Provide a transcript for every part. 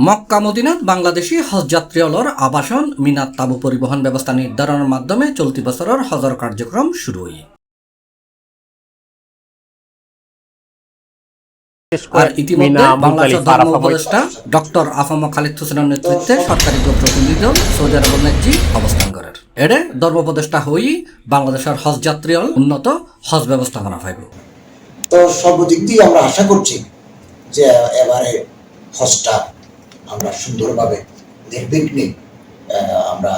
মক্কা মদিনাত বাংলাদেশি হজযাত্রীদের আবাসন মিনাত তাবু পরিবহন ব্যবস্থা নির্ধারণের মাধ্যমে চলতি বছরের হজর কার্যক্রম শুরু হয়। আর ইতিমধ্যে বাংলাদেশের ধর্ম উপদেষ্টা ডক্টর আফম খালিদ হোসেনের নেতৃত্বে সরকারি প্রতিনিধি দল সৌদি আরবের নেত্রী অবস্থান করেন। এরে ধর্ম উপদেষ্টা হই বাংলাদেশের হজযাত্রীর উন্নত হজ ব্যবস্থাপনা পাইব। তো সর্বদিক দিয়ে আমরা আশা করছি যে এবারে হজটা আমরা সুন্দরভাবে নির্বিঘ্নে আমরা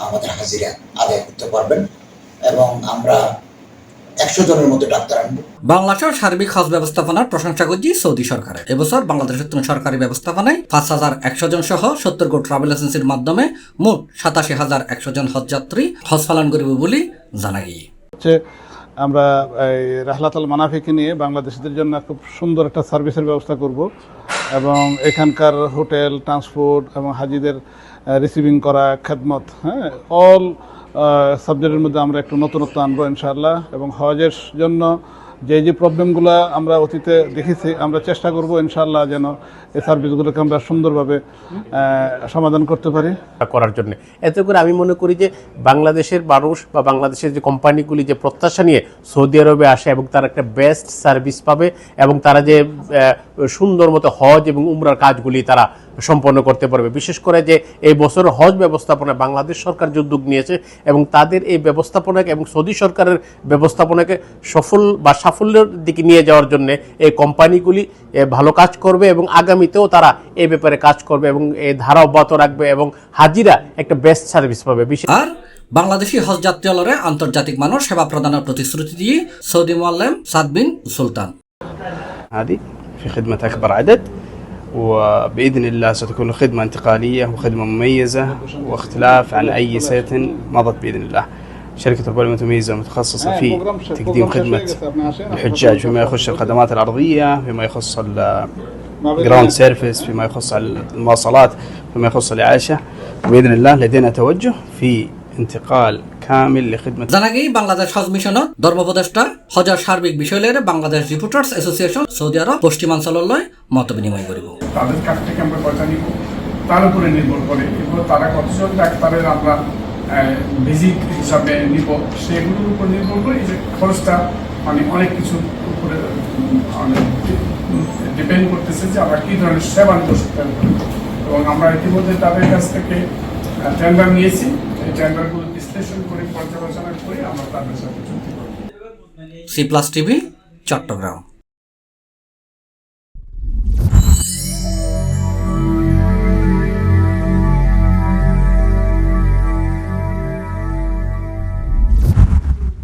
আমাদের হাজিরা আদায় করতে পারবেন এবং আমরা 100 জনের মতো ডাক্তার আনবো। বাংলাদেশের সার্বিক হজ ব্যবস্থাপনার প্রশংসা করছি সৌদি সরকারের। এবছর বাংলাদেশের সরকারি ব্যবস্থাপনায় 5100 জন সহ 70 গো ট্রাভেল এজেন্সির মাধ্যমে মোট 87,100 জন হজযাত্রী হজ পালন করবে বলে জানা গিয়েছে। আমরা রাহলাতুল মানাফিকে নিয়ে বাংলাদেশিদের জন্য খুব সুন্দর একটা সার্ভিসের ব্যবস্থা করব এবং এখানকার হোটেল, ট্রান্সপোর্ট এবং হাজিদের রিসিভিং করা, খেদমত, অল সাবজেক্টের মধ্যে আমরা একটু নতুনত্ব আনবো ইনশাআল্লাহ। এবং হজের জন্য যে প্রবলেমগুলো আমরা অতীতে দেখেছি আমরা চেষ্টা করব ইনশাআল্লাহ যেন এই সার্ভিসগুলোকে আমরা সুন্দরভাবে সমাধান করতে পারি করার জন্য। এতে করে আমি মনে করি যে বাংলাদেশের মানুষ বা বাংলাদেশের যে কোম্পানিগুলি যে প্রত্যাশা নিয়ে সৌদি আরবে আসে এবং তারা একটা বেস্ট সার্ভিস পাবে এবং তারা যে সুন্দর মতো হজ এবং উমরার কাজগুলি তারা সম্পন্ন করতে পারবে। বিশেষ করে যে এই বছর হজ ব্যবস্থাপনা বাংলাদেশ সরকার যে উদ্যোগ নিয়েছে এবং তাদের এই ব্যবস্থাপনাকে এবং সৌদি সরকারের ব্যবস্থাপনাকে সফল বা সাফল্যের দিকে নিয়ে যাওয়ার জন্য এই কোম্পানিগুলি ভালো কাজ করবে এবং আগামীতেও তারা এই ব্যাপারে কাজ করবে এবং এই ধারা অব্যাহত রাখবে এবং হাজিরা একটা বেস্ট সার্ভিস পাবে। আর বাংলাদেশি হজযাত্রীদের আন্তর্জাতিক মানের সেবা প্রদানের প্রতিশ্রুতি দিয়ে সৌদি মুআল্লিম সাদ বিন সুলতান هذه في خدمة أكبر عدد وبإذن الله ستكون خدمة انتقالية وخدمة مميزة واختلاف عن أي سنة مضت بإذن الله. شركة البولي متميزة ومتخصصة في تقديم خدمة الحجاج فيما يخص الخدمات الأرضية، فيما يخص الجراوند سيرفيس، فيما يخص المواصلات، فيما يخص الإعاشة. وبإذن الله لدينا توجه في انتقال كامل لخدمة জানা গিয়ে বাংলাদেশ হজ মিশনত ধর্ম উপদেষ্টা হজের সার্বিক বিষয় লয়ে বাংলাদেশ রিপোর্টার্স অ্যাসোসিয়েশন সৌদি আরব পশ্চিমাঞ্চলের মত বিনিময় করিব। তাদের কাছ থেকে আমরা পয়সা নিব তার উপরে নির্ভর করে এরপর তারা কতজন ডাক্তারের আমরা ভিজিট হিসাবে নিব সেগুলোর উপর নির্ভর করে যে খরচটা মানে অনেক কিছুর উপরে ডিপেন্ড করতেছে যে আমরা কী ধরনের সেবা নিব সেটার উপরে। এবং আমরা ইতিমধ্যে তাদের কাছ থেকে টেন্ডার নিয়েছি, এই টেন্ডারগুলো বিশ্লেষণ করে পর্যালোচনা করে আমরা তাদের সাথে চুক্তি করব। C+ TV, Chittagong.